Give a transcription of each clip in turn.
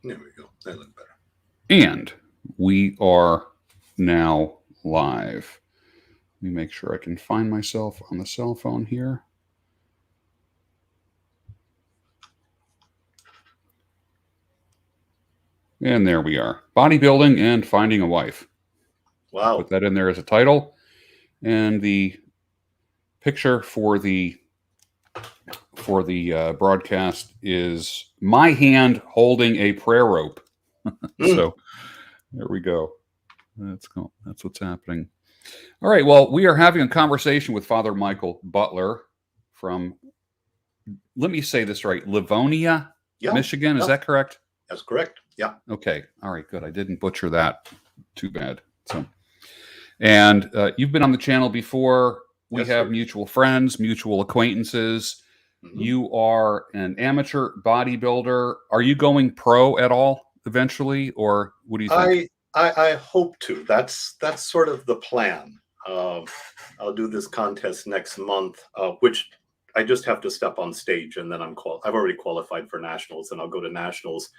There we go. That looked better. And we are now live. Let me make sure I can find myself on the cell phone here. And there we are. Bodybuilding and finding a wife. Wow. Put that in there as a title. And the picture for the broadcast is my hand holding a prayer rope. So there we go. That's cool. That's what's happening. All right. Well, we are having a conversation with Father Michael Butler from, let me say this right, Livonia, Michigan. Is that correct? That's correct. Yeah. Okay. All right. Good. I didn't butcher that. Too bad. So, and you've been on the channel before. We have mutual friends, mutual acquaintances. Mm-hmm. You are an amateur bodybuilder. Are you going pro at all eventually, or what do you think? I hope to. That's sort of the plan. I'll do this contest next month, which I just have to step on stage, and then I've already qualified for nationals, and I'll go to nationals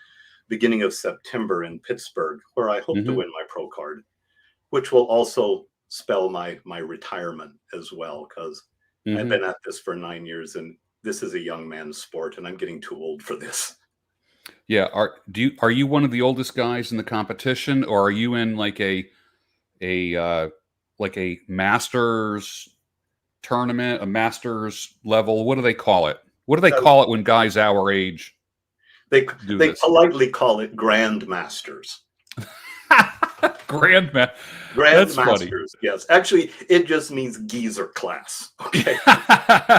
beginning of September in Pittsburgh, where I hope to win my pro card, which will also spell my retirement as well, because I've been at this for 9 years, and this is a young man's sport, and I'm getting too old for this. Yeah. Are you one of the oldest guys in the competition, or are you in like a masters tournament, a masters level? What do they call it? What do they call it when guys our age They politely call it grandmasters. Grandmasters. Yes, actually, it just means geezer class. Okay,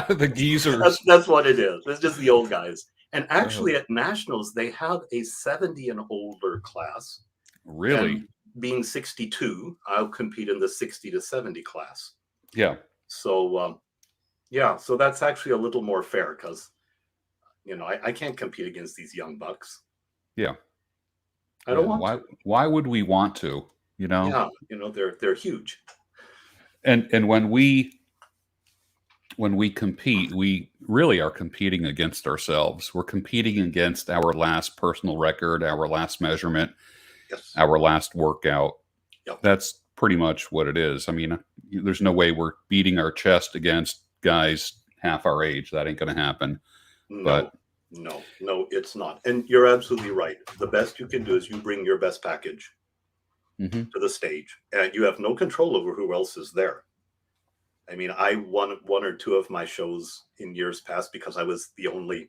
the geezers. That's what it is. It's just the old guys. And actually, at nationals, they have a 70 and older class. Really? And being 62, I'll compete in the 60 to 70 class. Yeah. So, so that's actually a little more fair, because I can't compete against these young bucks. Yeah. I don't want to. Why would we want to? Yeah, they're huge. And when we compete, we really are competing against ourselves. We're competing against our last personal record, our last measurement, our last workout. Yep. That's pretty much what it is. I mean, there's no way we're beating our chest against guys half our age. That ain't going to happen. No, it's not. And you're absolutely right. The best you can do is you bring your best package to the stage, and you have no control over who else is there. I mean, I won one or two of my shows in years past because I was the only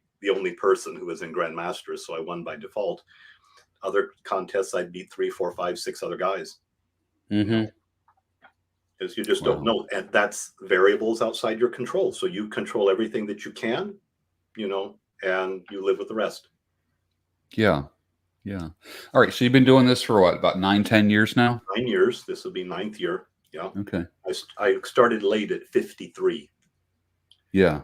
person who was in Grandmasters, so I won by default. Other contests, I beat 3, 4, 5, 6 other guys. Because you just don't know, and that's variables outside your control. So you control everything that you can, and you live with the rest. Yeah. All right. So you've been doing this for what, about 9-10 years now? 9 years. This will be 9th year. Yeah. Okay. I started late at 53. Yeah.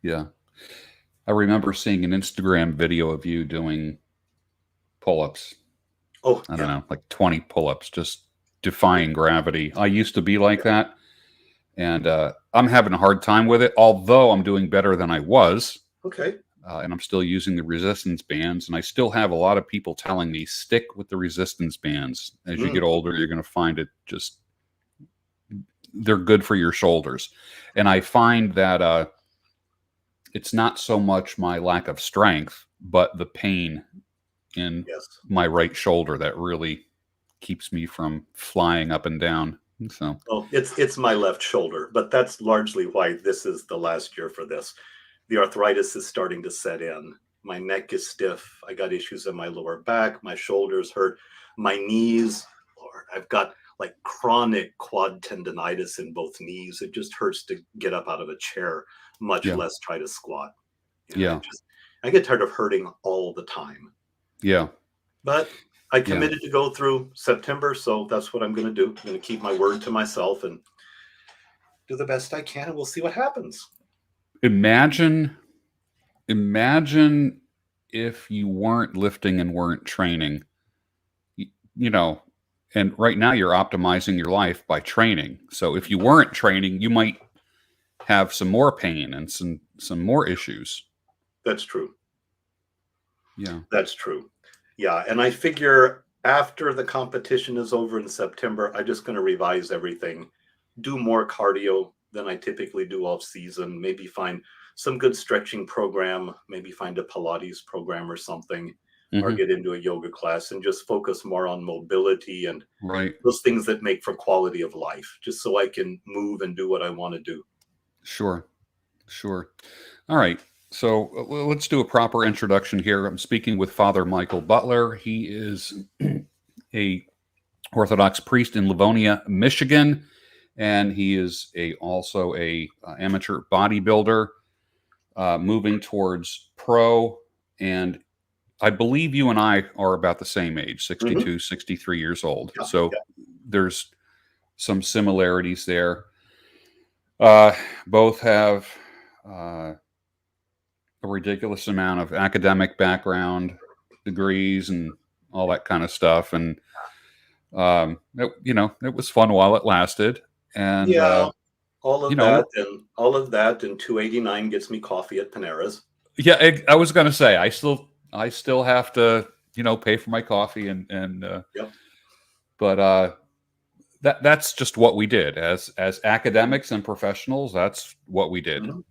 I remember seeing an Instagram video of you doing pull-ups. Oh, I don't know, like 20 pull-ups, just defying gravity. I used to be like that, and I'm having a hard time with it, although I'm doing better than I was. Okay. And I'm still using the resistance bands, and I still have a lot of people telling me, stick with the resistance bands. As you get older, you're going to find it just, they're good for your shoulders. And I find that it's not so much my lack of strength, but the pain in my right shoulder that really keeps me from flying up and down. So, it's my left shoulder, but that's largely why this is the last year for this. The arthritis is starting to set in. My neck is stiff. I got issues in my lower back. My shoulders hurt. My knees, Lord, I've got like chronic quad tendonitis in both knees. It just hurts to get up out of a chair, much less try to squat. I get tired of hurting all the time. Yeah. But I committed to go through September, so that's what I'm going to do. I'm going to keep my word to myself and do the best I can, and we'll see what happens. Imagine if you weren't lifting and weren't training, and right now you're optimizing your life by training. So if you weren't training, you might have some more pain and some more issues. That's true. Yeah. That's true. Yeah, and I figure after the competition is over in September, I'm just going to revise everything, do more cardio than I typically do off season, maybe find some good stretching program, maybe find a Pilates program or something, or Hmm. get into a yoga class and just focus more on mobility and Right. those things that make for quality of life, just so I can move and do what I want to do. Sure. Sure. All right. So let's do a proper introduction here. I'm speaking with Father Michael Butler. He is a Orthodox priest in Livonia, Michigan, and he is also a amateur bodybuilder, moving towards pro. And I believe you and I are about the same age, Mhm. 62, 63 years old. Yeah, So yeah. there's some similarities there. Both have a ridiculous amount of academic background, degrees, and all that kind of stuff. And it was fun while it lasted. And Yeah, you know, all of that and 289 gets me coffee at Panera's. yeah, I was gonna say I still have to pay for my coffee and Yep. but that's just what we did as academics and professionals. That's what we did. Mhm.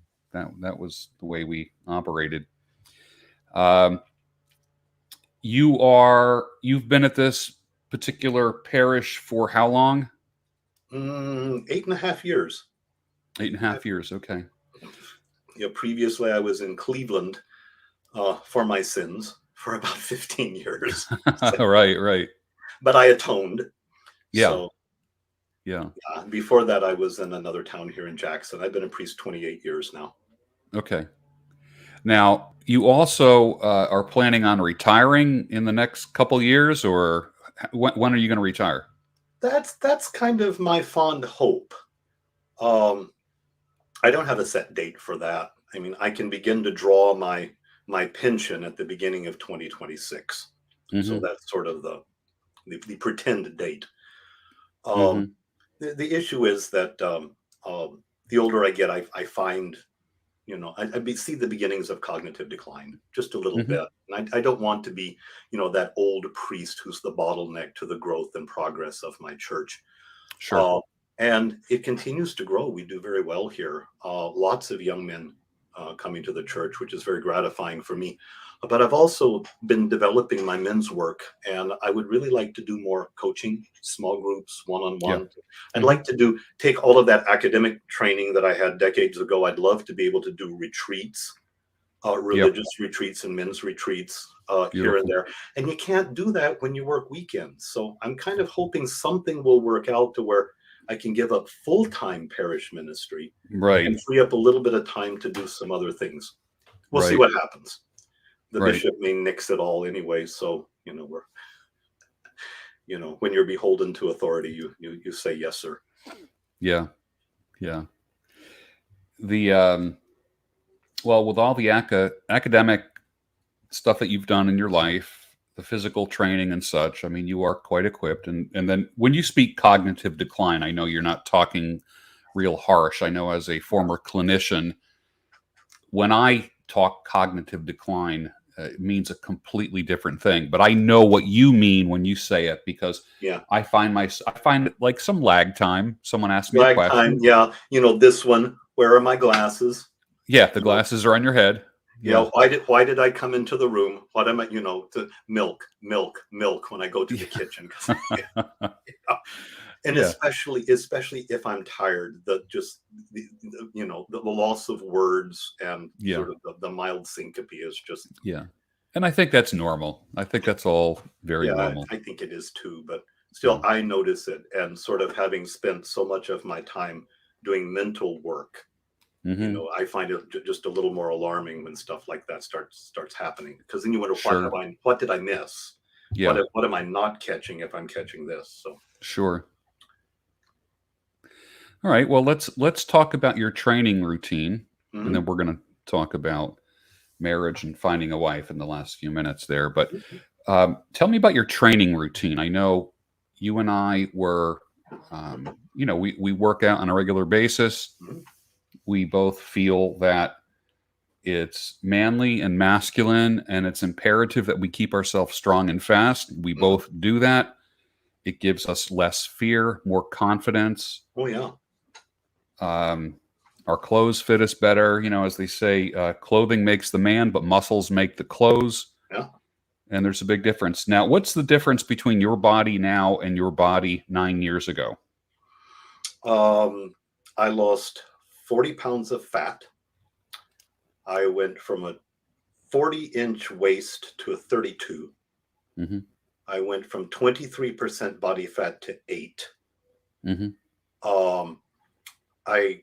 That was the way we operated. Um, you've been at this particular parish for how long? 8.5 years. 8.5 years. Okay. Previously I was in Cleveland for my sins for about 15 years. So, Right. Right. but I atoned. Yeah. So Yeah. before that, I was in another town here in Jackson. I've been a priest 28 years now. Okay. Now, you also are planning on retiring in the next couple years, or when are you going to retire? That's kind of my fond hope. Um, I don't have a set date for that. I mean, I can begin to draw my pension at the beginning of 2026. So Hmm. that's sort of the pretend date. Um, Hmm. the issue is that the older I get, I find, see the beginnings of cognitive decline just a little Hmm. bit. And I don't want to be, that old priest who's the bottleneck to the growth and progress of my church. Sure. Uh, and it continues to grow. We do very well here. Lots of young men coming to the church, which is very gratifying for me. But I've also been developing my men's work, and I would really like to do more coaching, small groups, one on Yeah. one. I'd Hmm. like to take all of that academic training that I had decades ago. I'd love to be able to do retreats, Yep. religious retreats and men's retreats here and Beautiful. there. And you can't do that when you work weekends. So I'm kind of hoping something will work out to where I can give up full-time parish ministry Right. and free up a little bit of time to do some other things. We'll see Right. what happens. The Right. bishop may nix it all anyway. So, when you're beholden to authority, you say yes, sir. Yeah. Yeah. The well, with all the academic stuff that you've done in your life, the physical training and such, I mean, you are quite equipped. And then when you speak cognitive decline, I know you're not talking real harsh. I know as a former clinician, when I talk cognitive decline, it means a completely different thing. But I know what you mean when you say it because Yeah. I find it like some lag time. Someone asks me a Lag time. question. Yeah. This one, where are my glasses? Yeah, the You know, glasses are on your head. Yeah, Yeah. why did I come into the room? What am I, to milk, milk, milk when I go to the kitchen? And Yeah. especially if I'm tired, the loss of words and Yeah. sort of the mild syncope is just, Yeah. And I think that's normal. I think that's all very yeah, normal. I think it is too, but Yeah. still I notice it, and sort of having spent so much of my time doing mental work, Hmm. I find it just a little more alarming when stuff like that starts happening, because then you wonder, Sure. what did I miss? Yeah. What am I not catching if I'm catching this? So Sure. All right. Well, let's talk about your training routine, and mhm. then we're going to talk about marriage and finding a wife in the last few minutes there. But tell me about your training routine. I know you and I were, we work out on a regular basis. Mhm. We both feel that It's manly and masculine, and it's imperative that we keep ourselves strong and fast. We both do that. It gives us less fear, more confidence. Oh, yeah. Our clothes fit us better. You know, as they say, clothing makes the man, but muscles make the clothes. Yeah. And there's a big difference. Now, what's the difference between your body now and your body 9 years ago? I lost 40 pounds of fat. I went from a 40-inch waist to a 32. Mm-hmm. I went from 23% body fat to 8. Mm-hmm.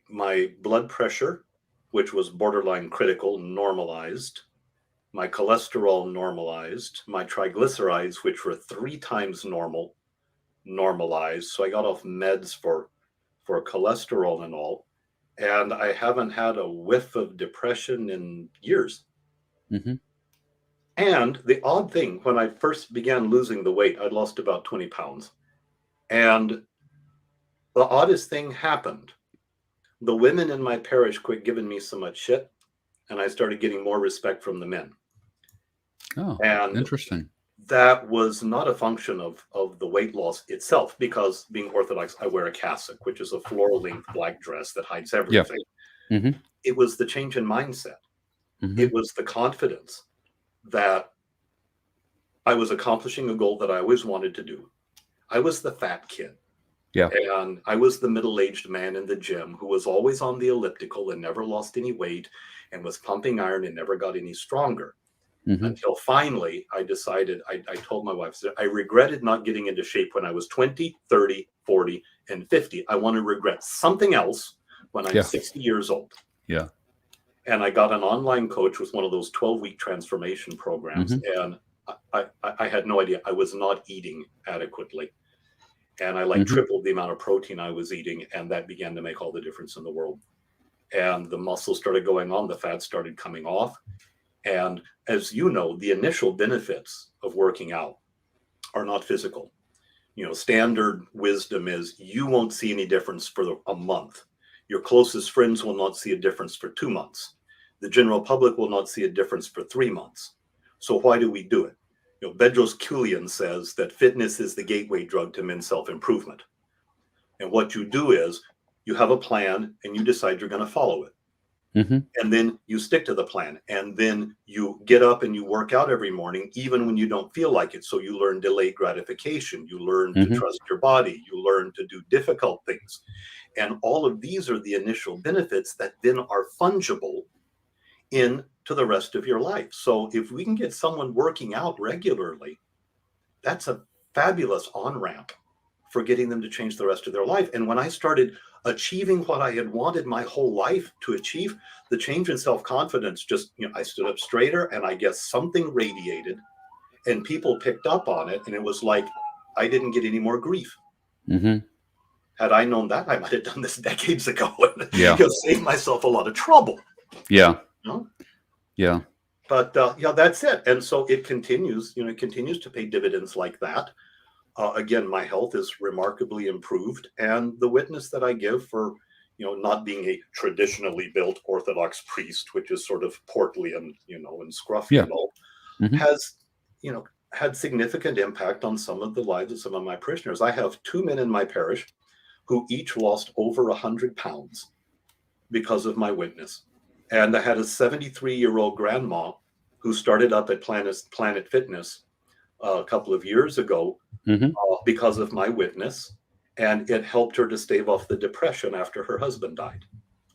My blood pressure, which was borderline critical, normalized. My cholesterol normalized. My triglycerides, which were 3 times normal, normalized. So I got off meds for cholesterol and all. And I haven't had a whiff of depression in years. Mm-hmm. And the odd thing, when I first began losing the weight, I'd lost about 20 pounds. And the oddest thing happened. The women in my parish quit giving me so much shit, and I started getting more respect from the men. Oh, and interesting. That was not a function of the weight loss itself, because being Orthodox, I wear a cassock, which is a floral length black dress that hides everything. Yeah. Mm-hmm. It was the change in mindset. Mm-hmm. It was the confidence that I was accomplishing a goal that I always wanted to do. I was the fat kid. Yeah. And I was the middle-aged man in the gym who was always on the elliptical and never lost any weight and was pumping iron and never got any stronger. Mm-hmm. Until finally I decided, I told my wife, I regretted not getting into shape when I was 20, 30, 40, and 50. I want to regret something else when I'm 60 years old. Yeah. And I got an online coach with one of those 12-week transformation programs. Mm-hmm. And I had no idea. I was not eating adequately. And I Mm-hmm. tripled the amount of protein I was eating. And that began to make all the difference in the world. And the muscles started going on. The fat started coming off. And as you know, the initial benefits of working out are not physical. You know, standard wisdom is you won't see any difference for a month. Your closest friends will not see a difference for 2 months. The general public will not see a difference for 3 months. So why do we do it? You know, Bedros Keuilian says that fitness is the gateway drug to men's self-improvement. And what you do is you have a plan and you decide you're going to follow it. Mm-hmm. And then you stick to the plan, and then you get up and you work out every morning, even when you don't feel like it. So you learn delayed gratification. You learn Mm-hmm. to trust your body. You learn to do difficult things. And all of these are the initial benefits that then are fungible into the rest of your life. So if we can get someone working out regularly, that's a fabulous on-ramp for getting them to change the rest of their life. And when I started achieving what I had wanted my whole life to achieve, the change in self-confidence just, you know, I stood up straighter, and I guess something radiated and people picked up on it. And it was like, I didn't get any more grief. Mm-hmm. Had I known that, I might have done this decades ago and saved myself a lot of trouble. Yeah. You know? Yeah. But that's it. And so it continues, it continues to pay dividends like that. Again, my health is remarkably improved, and the witness that I give for, not being a traditionally built Orthodox priest, which is sort of portly and, and scruffy and all, has, had significant impact on some of the lives of some of my parishioners. I have 2 men in my parish who each lost over 100 pounds because of my witness. And I had a 73-year-old grandma who started up at Planet Fitness a couple of years ago because of my witness, and it helped her to stave off the depression after her husband died.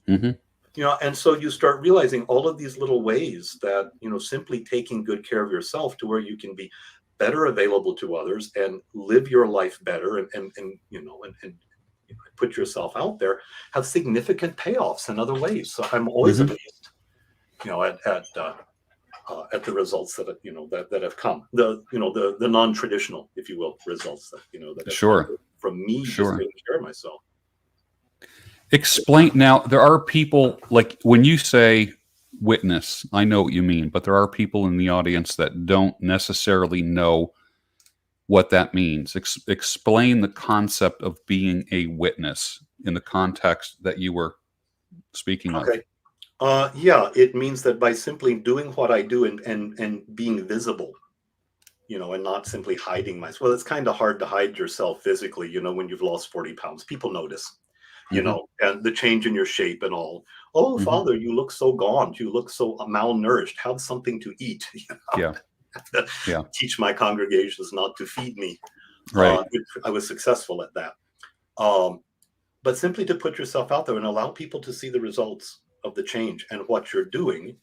And so you start realizing all of these little ways that, simply taking good care of yourself to where you can be better available to others and live your life better and put yourself out there, have significant payoffs in other ways. So I'm always amazed, at the results that that have come, the non-traditional, if you will, results that that have come from me just taking care of myself. Explain now. There are people, like when you say witness, I know what you mean, but there are people in the audience that don't necessarily know what that means. Explain the concept of being a witness in the context that you were speaking of. Yeah, it means that by simply doing what I do and being visible, and not simply hiding myself. Well, it's kind of hard to hide yourself physically, when you've lost 40 pounds. People notice, Hmm. and the change in your shape and all. Oh, Hmm. Father, you look so gaunt. You look so malnourished. Have something to eat. Yeah. Yeah. Teach my congregations not to feed me. Right. I was successful at that. Um, but simply to put yourself out there and allow people to see the results of the change and what you're doing.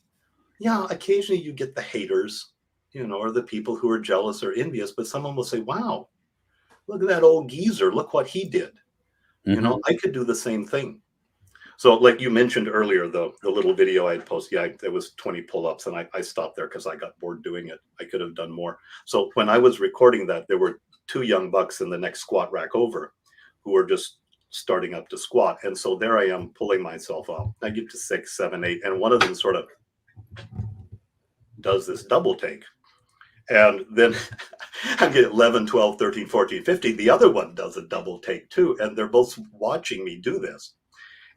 Yeah, occasionally you get the haters, or the people who are jealous or envious, but someone will say, wow, look at that old geezer. Look what he did. Hmm. I could do the same thing. So, like you mentioned earlier, the little video I had posted, yeah, there was 20 pull-ups, and I stopped there because I got bored doing it. I could have done more. So when I was recording that, there were two young bucks in the next squat rack over who were just starting up to squat. And so there I am pulling myself up. I get to 6, 7, 8, and one of them sort of does this double take. And then I get 11, 12, 13, 14, 15. The other one does a double take too. And they're both watching me do this.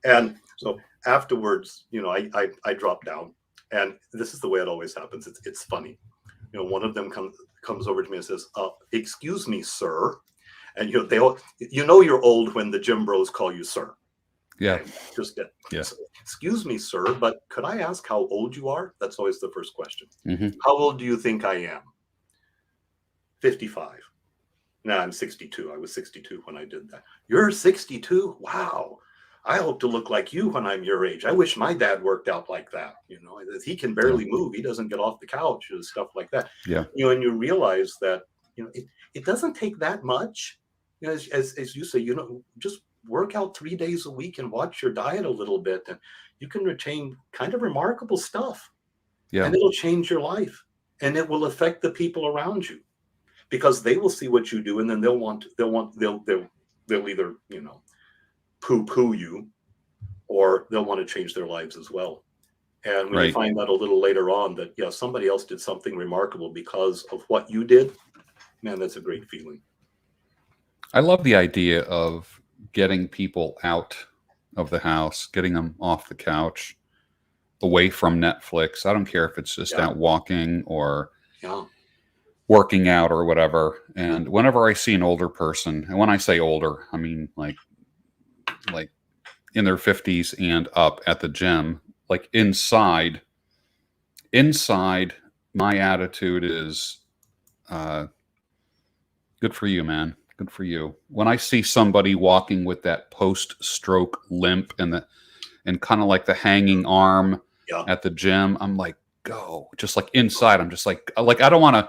And so afterwards, I drop down. And this is the way it always happens. It's funny. One of them comes over to me and says, excuse me, sir. And they all, you're old when the gym bros call you sir. Yeah. Okay? Just get, Yeah. so, excuse me, sir, but could I ask how old you are? That's always the first question. Hmm. How old do you think I am? 55. Now I'm 62. I was 62 when I did that. You're 62? Wow. I hope to look like you when I'm your age. I wish my dad worked out like that. He can Yeah. barely move. He doesn't get off the couch and stuff like that. Yeah. And you realize that, it doesn't take that much. As you say, just work out 3 days a week and watch your diet a little bit, and you can retain kind of remarkable stuff. Yeah. And it'll change your life, and it will affect the people around you, because they will see what you do, and then they'll either poo you, or they'll want to change their lives as well. And when you Right. find out a little later on that somebody else did something remarkable because of what you did, man, that's a great feeling. I love the idea of getting people out of the house, getting them off the couch, away from Netflix. I don't care if it's just Yeah, out walking or yeah, working out or whatever. And whenever I see an older person, and when I say older, I mean like in their 50s and up at the gym, like inside, my attitude is good for you, man. Good for you. When I see somebody walking with that post-stroke limp and kind of like the hanging arm yeah. at the gym, I'm like, go. Just like inside, I'm just like I don't want to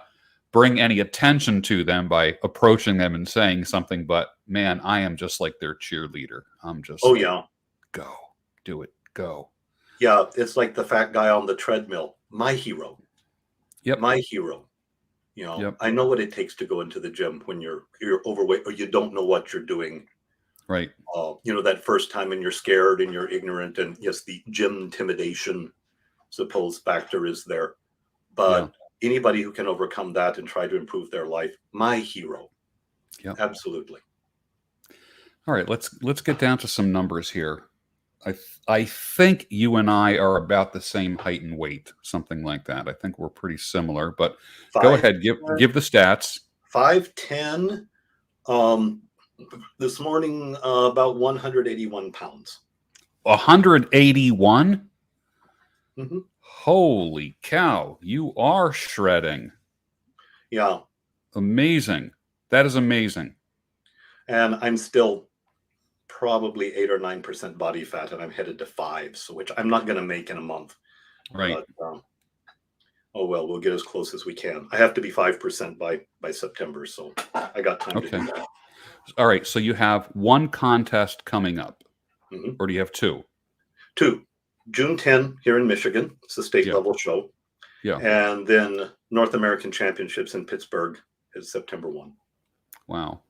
bring any attention to them by approaching them and saying something, but man, I am just like their cheerleader. I'm just Oh, like, yeah. go, do it, go. Yeah, it's like the fat guy on the treadmill. My hero. Yep. My hero. Yep. I know what it takes to go into the gym when you're overweight or you don't know what you're doing. Right. That first time, and you're scared and you're ignorant, and yes, the gym intimidation, suppose, factor is there. Yeah. But anybody who can overcome that and try to improve their life, my hero. Yep. Absolutely. All right, let's get down to some numbers here. I think you and I are about the same height and weight, something like that. I think we're pretty similar, but go ahead, give the stats. 5'10". This morning, about 181 pounds. 181? Mm-hmm. Holy cow, you are shredding. Yeah. Amazing. That is amazing. And I'm still probably 8 or 9% body fat, and I'm headed to 5, so which I'm not going to make in a month. Right. But, oh well, we'll get as close as we can. I have to be 5% by September, so I got time to do that. All right, so you have one contest coming up, or do you have two? Two. June 10 here in Michigan. It's a state level show. Yeah. And then North American Championships in Pittsburgh is September 1. Wow.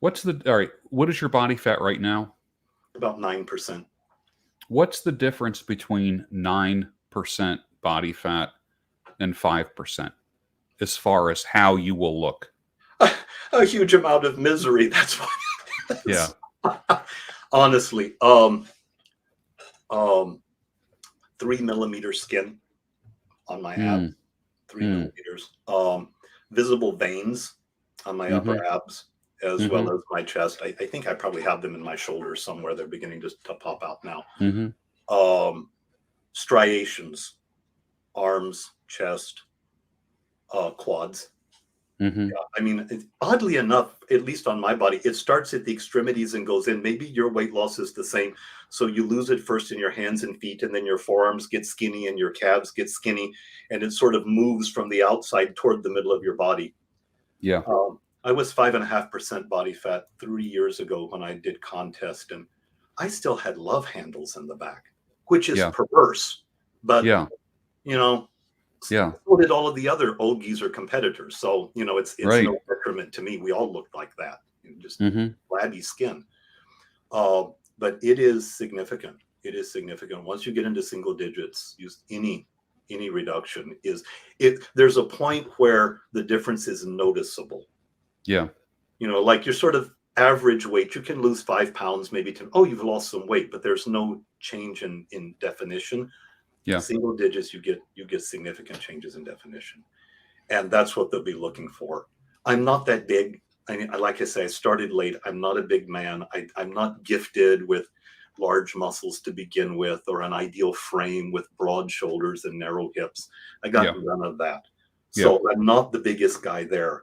All right, what is your body fat right now? About 9%. What's the difference between 9% body fat and 5% as far as how you will look? A huge amount of misery. That's why. Yeah. Honestly, 3 millimeter skin on my Mm. abs, 3 millimeters. Visible veins on my upper abs, as well as my chest. I think I probably have them in my shoulders somewhere. They're beginning to pop out now. Striations, arms, chest, quads. Yeah, I mean, oddly enough, at least on my body, it starts at the extremities and goes in. Maybe your weight loss is the same. So you lose it first in your hands and feet, and then your forearms get skinny and your calves get skinny, and it sort of moves from the outside toward the middle of your body. Yeah. I was 5.5% body fat 3 years ago when I did contest, and I still had love handles in the back, which is perverse. But, you know, so did all of the other old geezer competitors. So, you know, it's no detriment to me. We all looked like that, just flabby skin. But it is significant. It is significant. Once you get into single digits, use any reduction there's a point where the difference is noticeable. Yeah. You know, like your sort of average weight, you can lose 5 pounds, maybe 10. Oh, you've lost some weight, but there's no change in definition. Yeah. Single digits, you get significant changes in definition. And that's what they'll be looking for. I'm not that big. I mean, like I say, I started late. I'm not a big man. I'm not gifted with large muscles to begin with, or an ideal frame with broad shoulders and narrow hips. I got none of that. So I'm not the biggest guy there.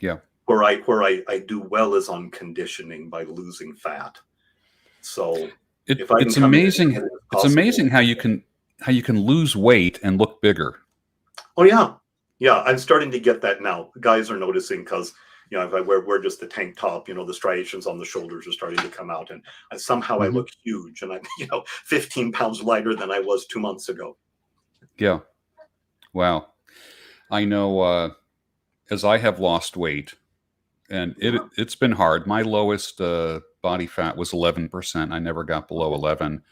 Yeah. Where I do well is on conditioning by losing fat. So it's amazing. It's amazing how you can lose weight and look bigger. Oh yeah. Yeah. I'm starting to get that now. Guys are noticing because, you know, if I wear just the tank top, you know, the striations on the shoulders are starting to come out, and somehow I look huge, and I'm, 15 pounds lighter than I was 2 months ago. Yeah. Wow. I know, as I have lost weight, and it's been hard. My lowest body fat was 11%. I never got below 11.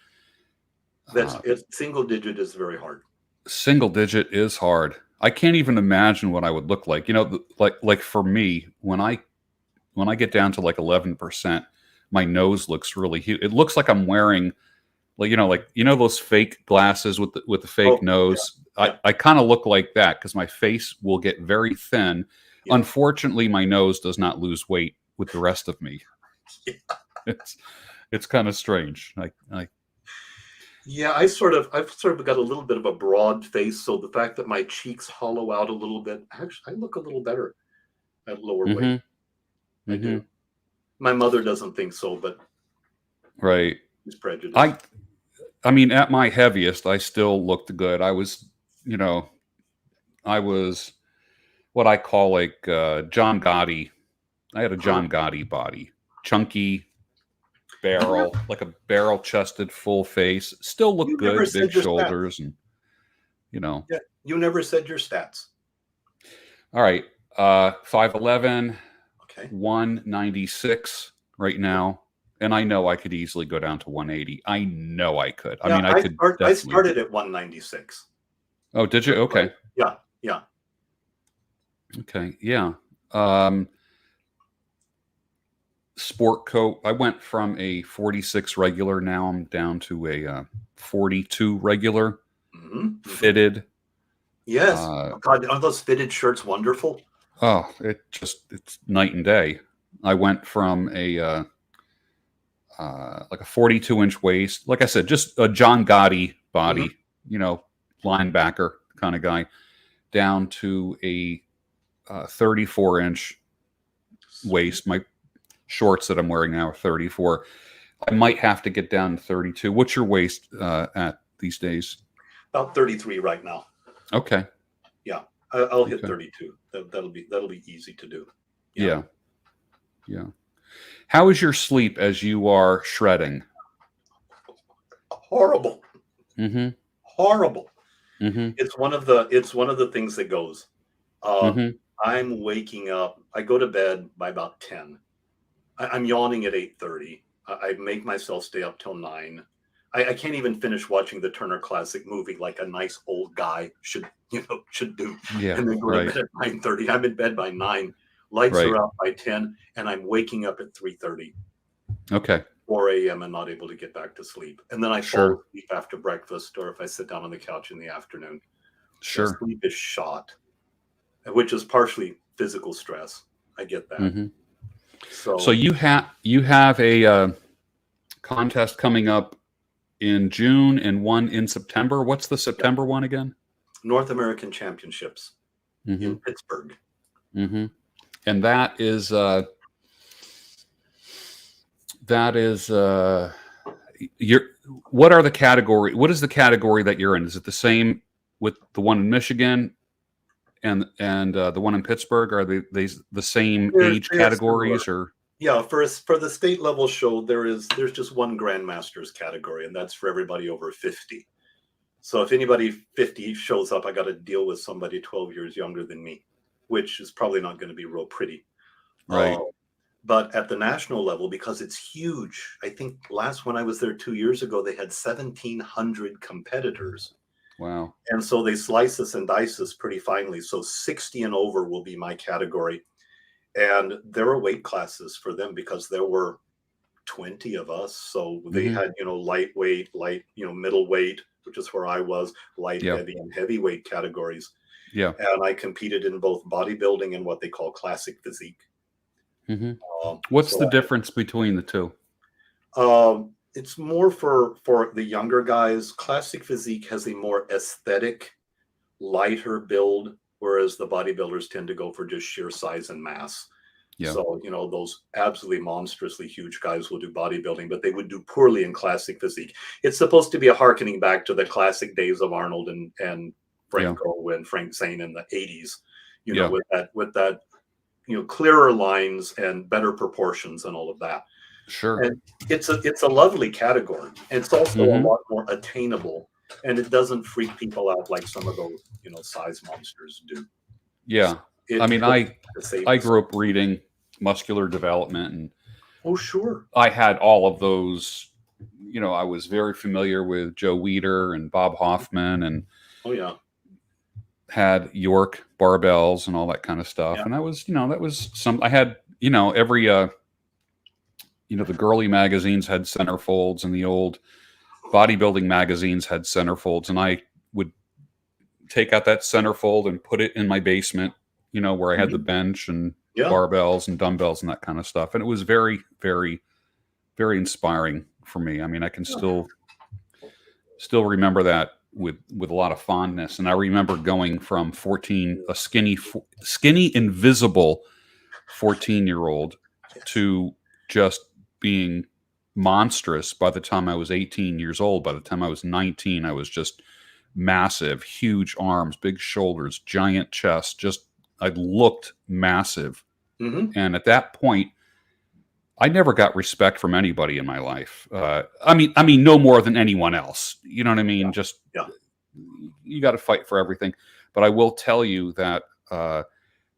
Single digit is very hard. Single digit is hard. I can't even imagine what I would look like. You know, like for me, when I get down to like 11%, my nose looks really huge. It looks like I'm wearing, like those fake glasses with the fake nose. Yeah. I kind of look like that because my face will get very thin. Yeah. Unfortunately, my nose does not lose weight with the rest of me. Yeah. It's kind of strange. Yeah, I've sort of got a little bit of a broad face, so the fact that my cheeks hollow out a little bit, actually, I look a little better at lower weight. I do. My mother doesn't think so, but she's prejudiced. I mean, at my heaviest, I still looked good. I was what I call like John Gotti. I had a John Gotti body, chunky. Barrel, like a barrel-chested, full face. Still look good, big shoulders, and Yeah, you never said your stats. All right, 5'11", 196 right now, and I know I could easily go down to 180. I know I could. I mean, I started at 196. Oh, did you? Okay. Yeah. Okay, yeah. Sport coat. I went from a 46 regular. Now I'm down to a 42 regular, fitted. Yes. God, are those fitted shirts wonderful? Oh, it's night and day. I went from a like a 42-inch waist. Like I said, just a John Gotti body, linebacker kind of guy, down to a 34-inch waist. My shorts that I'm wearing now are 34. I might have to get down to 32. What's your waist at these days? About 33 right now. Okay. Yeah, I'll hit 32. That'll be easy to do. Yeah. How is your sleep as you are shredding? Horrible. Horrible. It's one of the things that goes. I'm waking up. I go to bed by about 10. I'm yawning at 8:30. I make myself stay up till 9. I can't even finish watching the Turner Classic movie like a nice old guy should do. Yeah, and then go to bed at 9:30. I'm in bed by 9. Lights are out by 10, and I'm waking up at 3:30. Okay. 4 a.m. and not able to get back to sleep. And then I fall asleep after breakfast, or if I sit down on the couch in the afternoon. Sure. The sleep is shot, which is partially physical stress. I get that. Mm-hmm. So you have a contest coming up in June and one in September. What's the September one again? North American Championships in Pittsburgh. Mm-hmm. And that is what are the category? What is the category that you're in? Is it the same with the one in Michigan and the one in Pittsburgh? Are they the same age categories similar. or? Yeah, for the state level show, there's just one Grandmasters category, and that's for everybody over 50. So if anybody 50 shows up, I got to deal with somebody 12 years younger than me, which is probably not going to be real pretty. Right. But at the national level, because it's huge, I think when I was there 2 years ago, they had 1,700 competitors. Wow. And so they slice us and dice us pretty finely. So 60 and over will be my category. And there are weight classes for them because there were 20 of us. So they had, lightweight, middleweight, which is where I was, light, heavy, and heavyweight categories. Yeah. And I competed in both bodybuilding and what they call classic physique. What's the difference between the two? It's more for the younger guys. Classic physique has a more aesthetic, lighter build, whereas the bodybuilders tend to go for just sheer size and mass. Yeah. So, those absolutely monstrously huge guys will do bodybuilding, but they would do poorly in classic physique. It's supposed to be a harkening back to the classic days of Arnold and Franco and Frank Zane in the 80s, with that, clearer lines and better proportions and all of that. Sure. And it's a lovely category. It's also a lot more attainable, and it doesn't freak people out like some of those, size monsters do. Yeah. I grew up reading Muscular Development, and sure, I had all of those. I was very familiar with Joe Weider and Bob Hoffman, and had York barbells and all that kind of stuff. And that was some. I had every the girly magazines had centerfolds, and the old bodybuilding magazines had centerfolds, and I would take out that centerfold and put it in my basement, where I had the bench and barbells and dumbbells and that kind of stuff. And it was very, very, very inspiring for me. I mean, I can still remember that with a lot of fondness. And I remember going from a skinny, invisible 14-year-old to just being monstrous by the time I was 18 years old. By the time I was 19, I was just massive, huge arms, big shoulders, giant chest. I looked massive. And at that point, I never got respect from anybody in my life. I mean, no more than anyone else. You know what I mean? You got to fight for everything. But I will tell you that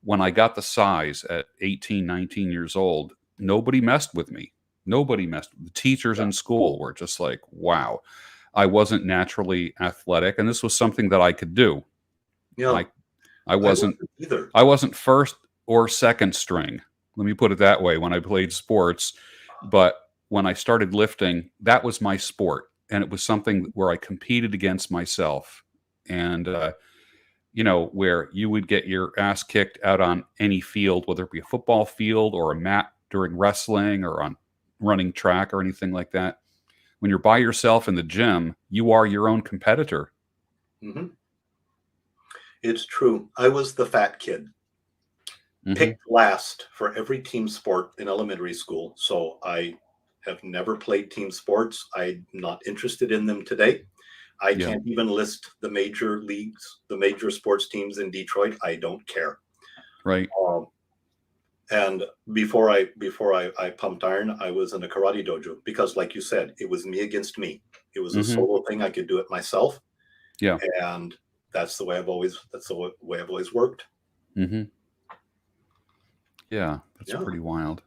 when I got the size at 18, 19 years old, nobody messed with me. The teachers in school were just like, wow. I wasn't naturally athletic, and this was something that I could do. Yeah. I wasn't first or second string. Let me put it that way when I played sports. But when I started lifting, that was my sport. And it was something where I competed against myself. And, where you would get your ass kicked out on any field, whether it be a football field or a mat during wrestling or on running track or anything like that. When you're by yourself in the gym, you are your own competitor. It's true. I was the fat kid. Picked last for every team sport in elementary school. So I have never played team sports. I'm not interested in them today. I can't even list the major leagues, the major sports teams in Detroit. I don't care. Right. And before I pumped iron, I was in a karate dojo because, like you said, it was me against me. It was a solo thing. I could do it myself. Yeah. And that's the way I've always worked. Yeah, that's pretty wild.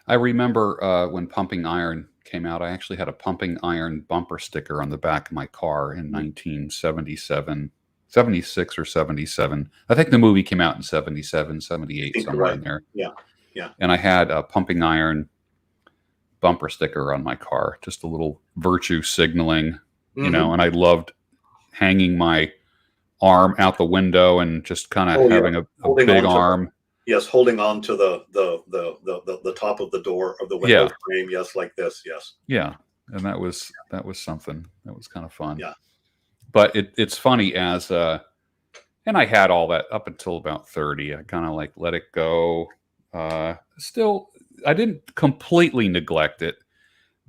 I remember when Pumping Iron came out, I actually had a Pumping Iron bumper sticker on the back of my car in 1977, 76 or 77. I think the movie came out in 77, 78, somewhere in there. Yeah, yeah. And I had a Pumping Iron bumper sticker on my car, just a little virtue signaling, you know, and I loved hanging my arm out the window and just kind of having a big arm. Yes, holding on to the top of the door of the window frame. Yes, like this. Yes. Yeah, and that was something that was kind of fun. Yeah. But it's funny as and I had all that up until about 30. I kind of like let it go. Still, I didn't completely neglect it,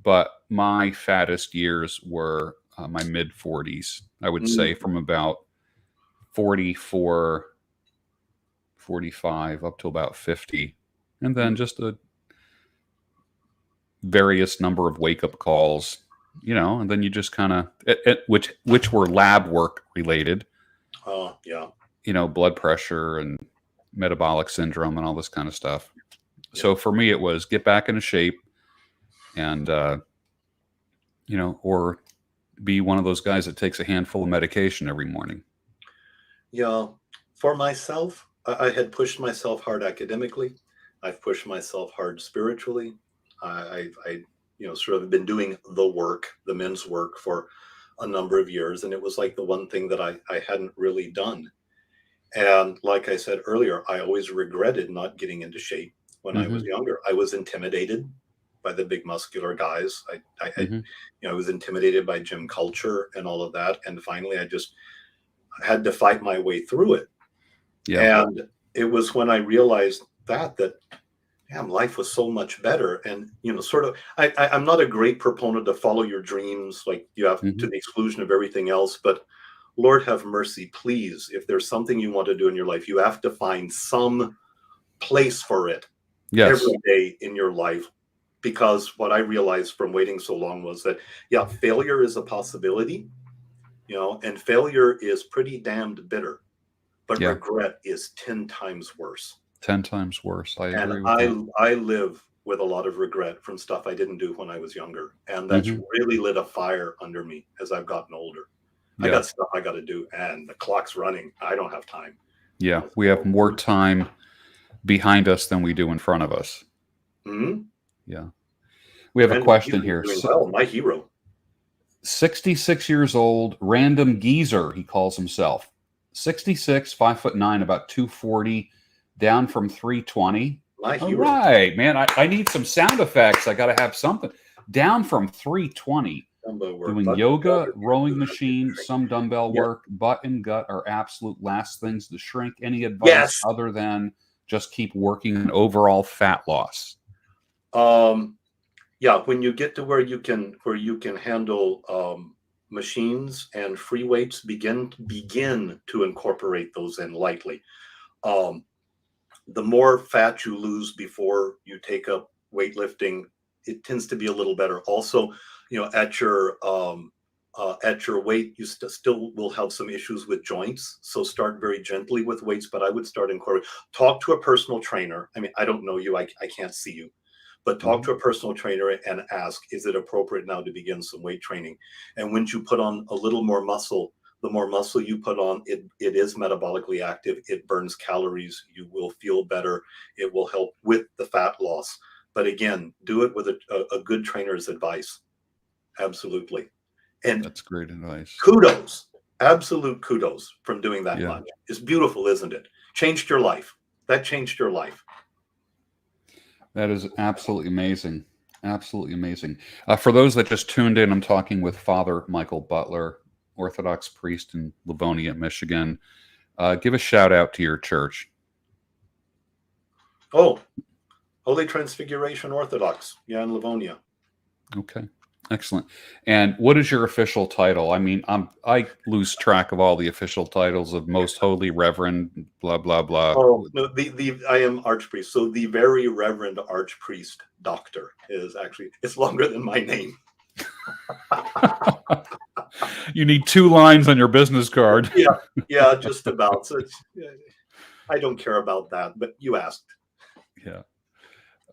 but my fattest years were my mid 40s. I would say from about 44, 45 up to about 50. And then just a various number of wake up calls, you know, and then you just kind of, which were lab work related. Oh, yeah. You know, blood pressure and metabolic syndrome and all this kind of stuff. Yeah. So for me, it was get back into shape and, you know, or be one of those guys that takes a handful of medication every morning. Yeah. For myself, I had pushed myself hard academically. I've pushed myself hard spiritually. I you know, sort of been doing the work, the men's work for a number of years. And it was like the one thing that I hadn't really done. And like I said earlier, I always regretted not getting into shape when I was younger. I was intimidated by the big muscular guys. I you know, I was intimidated by gym culture and all of that. And finally, I just had to fight my way through it. Yeah. And it was when I realized that damn, life was so much better. And, you know, sort of, I'm not a great proponent to follow your dreams, like you have to the exclusion of everything else, but Lord have mercy, please, if there's something you want to do in your life, you have to find some place for it every day in your life. Because what I realized from waiting so long was that, yeah, failure is a possibility, you know, and failure is pretty damned bitter, but regret is 10 times worse. 10 times worse. I agree with that. I live with a lot of regret from stuff I didn't do when I was younger. And that's really lit a fire under me as I've gotten older. I got stuff I got to do and the clock's running. I don't have time. Yeah. We have more time behind us than we do in front of us. Yeah. We have a question here. Well, my hero. 66 years old, random geezer, he calls himself. 66, 5'9", about 240, down from 320. My hero. All right, man. I need some sound effects. I got to have something. Down from 320. Doing yoga, rowing machine, some dumbbell work, butt and gut are absolute last things to shrink. Any advice other than just keep working on overall fat loss? Yeah, when you get to where you can handle machines and free weights, begin to incorporate those in lightly. The more fat you lose before you take up weightlifting, it tends to be a little better. Also, you know, at your weight, you still will have some issues with joints. So start very gently with weights, but I would start incorporating. Talk to a personal trainer. I mean, I don't know you. I can't see you. But talk to a personal trainer and ask, is it appropriate now to begin some weight training? And when you put on a little more muscle, the more muscle you put on, it is metabolically active. It burns calories. You will feel better. It will help with the fat loss. But again, do it with a good trainer's advice. Absolutely. And that's great advice. Kudos. Absolute kudos from doing that much. It's beautiful, isn't it? Changed your life. That changed your life. That is absolutely amazing. Absolutely amazing. For those that just tuned in, I'm talking with Father Michael Butler, Orthodox priest in Livonia, Michigan. Give a shout out to your church. Oh, Holy Transfiguration Orthodox. Yeah, in Livonia. Okay. Excellent. And what is your official title? I mean, I lose track of all the official titles of Most Holy Reverend, blah, blah, blah. Oh, no, I am Archpriest. So the Very Reverend Archpriest Doctor is actually, it's longer than my name. You need 2 lines on your business card. Yeah, just about. So I don't care about that, but you asked. Yeah.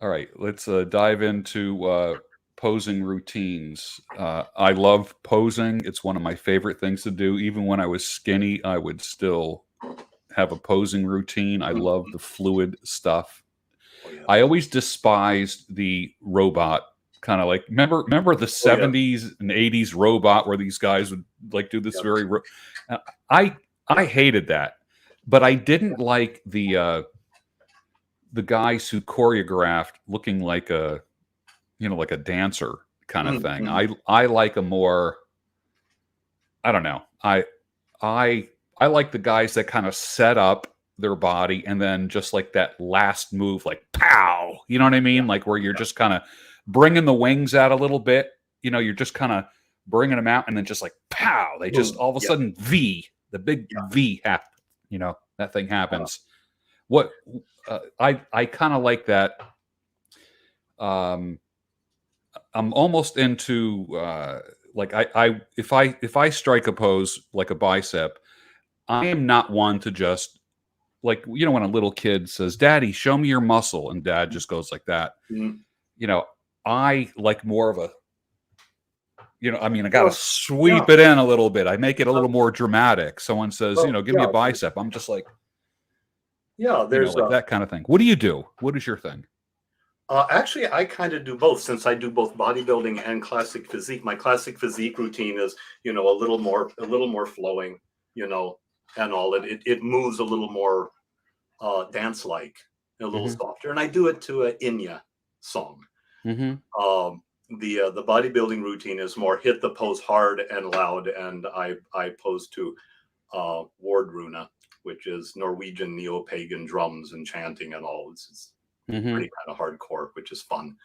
All right. Let's dive into posing routines. I love posing. It's one of my favorite things to do. Even when I was skinny, I would still have a posing routine. I love the fluid stuff. I always despised the robot kind of like remember the 70s and 80s robot where these guys would like do this very I hated that, but I didn't like the guys who choreographed looking like a like a dancer kind of thing. I like a more, I don't know, I like the guys that kind of set up their body and then just like that last move, like pow, you know what I mean? Like where you're just kind of bringing the wings out a little bit, you're just kind of bringing them out and then just like pow, they just all of a sudden the big V happen, that thing happens. What I kind of like that. I'm almost into like if I strike a pose like a bicep, I am not one to just like, when a little kid says, "Daddy, show me your muscle," and dad just goes like that. I like more of a, I got to sweep it in a little bit. I make it a little more dramatic. Someone says, give me a bicep. I'm just like, there's like that kind of thing. What do you do? What is your thing? Actually, I kind of do both, since I do both bodybuilding and classic physique. My classic physique routine is, a little more flowing, and all. It moves a little more dance-like, a little softer, and I do it to a Inya song. The bodybuilding routine is more hit the pose hard and loud, and I pose to Wardruna, which is Norwegian neo-pagan drums and chanting and all. It's pretty kind of hardcore, which is fun.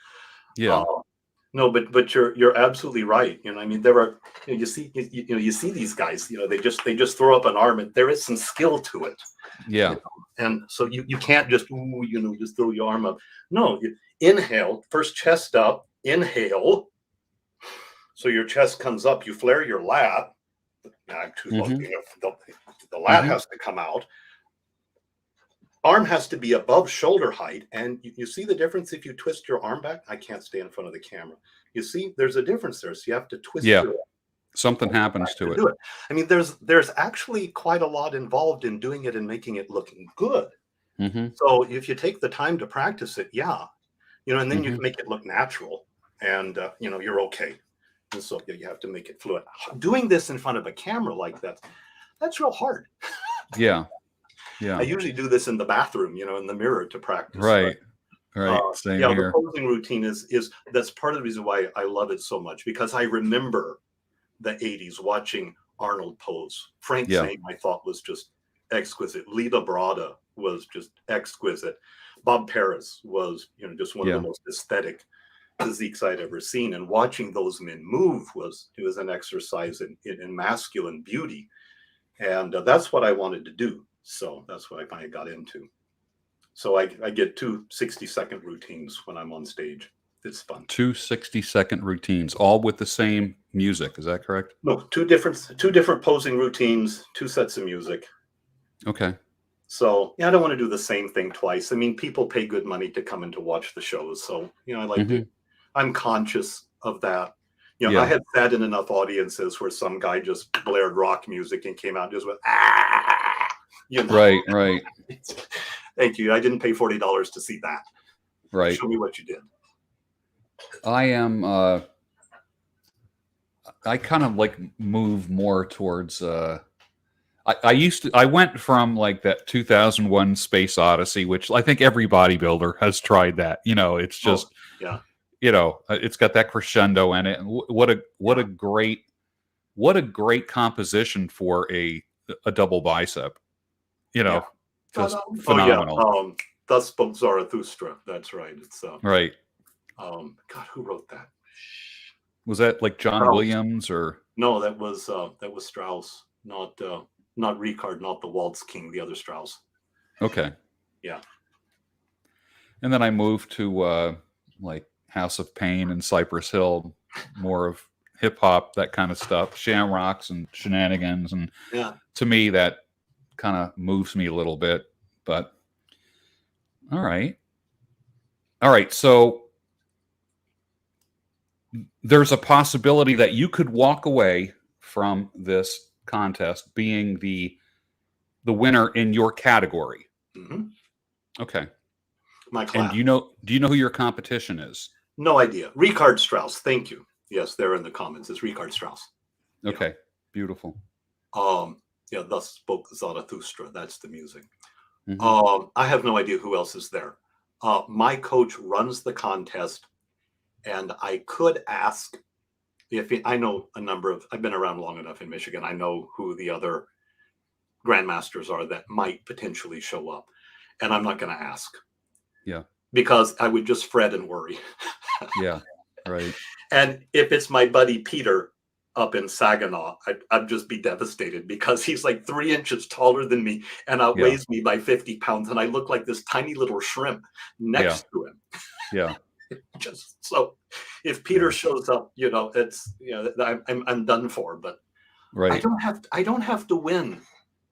No, but you're absolutely right. I mean, there are, you see these guys, they just throw up an arm, and there is some skill to it. And so you can't just just throw your arm up. No, you inhale first, chest up, inhale, so your chest comes up, you flare your lat. The lat has to come out. Arm has to be above shoulder height. And you see the difference if you twist your arm back? I can't stay in front of the camera. You see, there's a difference there. So you have to twist your something happens to it. Do it. I mean, there's actually quite a lot involved in doing it and making it looking good. So if you take the time to practice it, and then you can make it look natural, and you're okay. And so you have to make it fluid. Doing this in front of a camera like that's real hard. I usually do this in the bathroom, in the mirror to practice. Right. Same here. The posing routine is that's part of the reason why I love it so much, because I remember the 80s watching Arnold pose. Frank Zane, I thought, was just exquisite. Lita Brada was just exquisite. Bob Paris was, just one of the most aesthetic physiques I'd ever seen. And watching those men move was an exercise in masculine beauty. And that's what I wanted to do. So that's what I kind of got into. So I get 2 60-second routines when I'm on stage. It's fun. 2 60-second routines, all with the same music. Is that correct? No, two different posing routines, 2 sets of music. Okay. So I don't want to do the same thing twice. I mean, people pay good money to come in to watch the shows. So, I like to, I'm conscious of that. I had sat in enough audiences where some guy just blared rock music and came out and just went, Right. Thank you. I didn't pay $40 to see that. Right. Show me what you did. I am, I kind of like move more towards, I went from like that 2001 Space Odyssey, which I think every bodybuilder has tried that. It's just, it's got that crescendo in it. And what a great composition for a double bicep. Just phenomenal. Thus spoke Zarathustra. That's right. It's right. God, who wrote that? Was that like John Strauss. Williams or? No, that was Strauss, not Ricard, not the Waltz King, the other Strauss. Okay. Yeah. And then I moved to like House of Pain and Cypress Hill, more of hip hop, that kind of stuff, Shamrocks and Shenanigans, and to me that kind of moves me a little bit. But all right. So there's a possibility that you could walk away from this contest being the winner in your category. Mm-hmm. Okay. My class. And do you know who your competition is? No idea. Richard Strauss. Thank you. Yes, there in the comments is Richard Strauss. Okay, yeah. Beautiful. Yeah, thus spoke Zarathustra. That's the music. Mm-hmm. I have no idea who else is there. My coach runs the contest, and I could ask I know a number of. I've been around long enough in Michigan. I know who the other grandmasters are that might potentially show up, and I'm not going to ask. Yeah. Because I would just fret and worry. Yeah. Right. And if it's my buddy Peter up in Saginaw, I'd just be devastated because he's like 3 inches taller than me and outweighs me by 50 pounds. And I look like this tiny little shrimp next to him. Yeah. Just so if Peter shows up, it's, I'm done for, but right. I don't have to win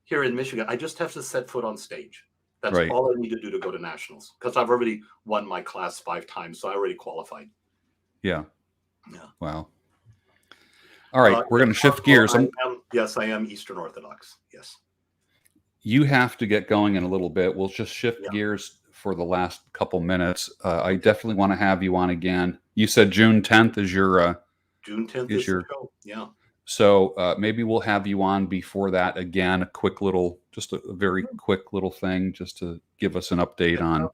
here in Michigan. I just have to set foot on stage. That's all I need to do to go to nationals, because I've already won my class 5 times, so I already qualified. Yeah. Yeah. Wow. All right, we're going to shift gears. Yes, I am Eastern Orthodox. Yes. You have to get going in a little bit. We'll just shift gears for the last couple minutes. I definitely want to have you on again. You said June 10th is your June 10th is your show. Yeah. So maybe we'll have you on before that again. Just a very quick little thing, just to give us an update on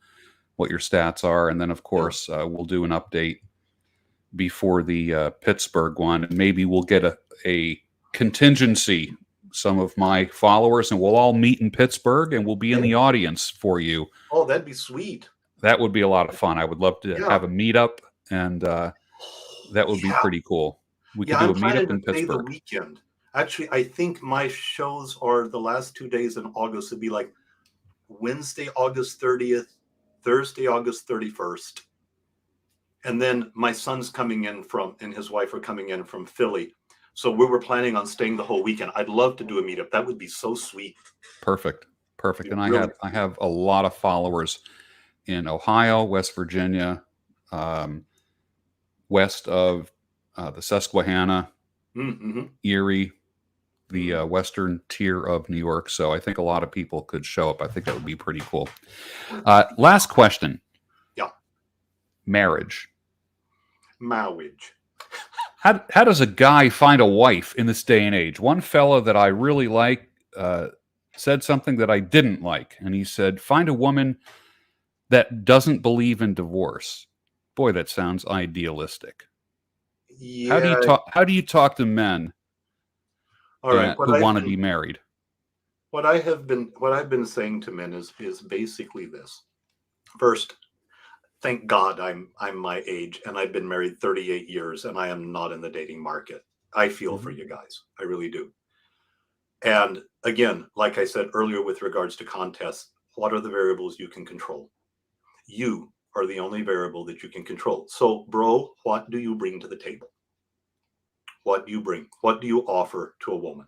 what your stats are, and then of course we'll do an update before the Pittsburgh one, and maybe we'll get a contingency, some of my followers, and we'll all meet in Pittsburgh, and we'll be in the audience for you. Oh, that'd be sweet. That would be a lot of fun. I would love to have a meetup, and that would be pretty cool. We could do a meetup in Pittsburgh. The weekend. Actually, I think my shows are the last 2 days in August. It'd be like Wednesday, August 30th, Thursday, August 31st. And then my son's coming in and his wife are coming in from Philly. So we were planning on staying the whole weekend. I'd love to do a meetup. That would be so sweet. Perfect. And I have a lot of followers in Ohio, West Virginia, west of the Susquehanna, Erie, the western tier of New York. So I think a lot of people could show up. I think that would be pretty cool. Last question. Yeah. Marriage. How does a guy find a wife in this day and age? One fella that I really like said something that I didn't like. And he said, find a woman that doesn't believe in divorce. Boy, that sounds idealistic. Yeah. How do you talk to men who want to be married? What I've been saying to men is basically this. First, thank God I'm my age, and I've been married 38 years, and I am not in the dating market. I feel for you guys. I really do. And again, like I said earlier with regards to contests, what are the variables you can control? You are the only variable that you can control. So, bro, what do you bring to the table? What do you bring? What do you offer to a woman?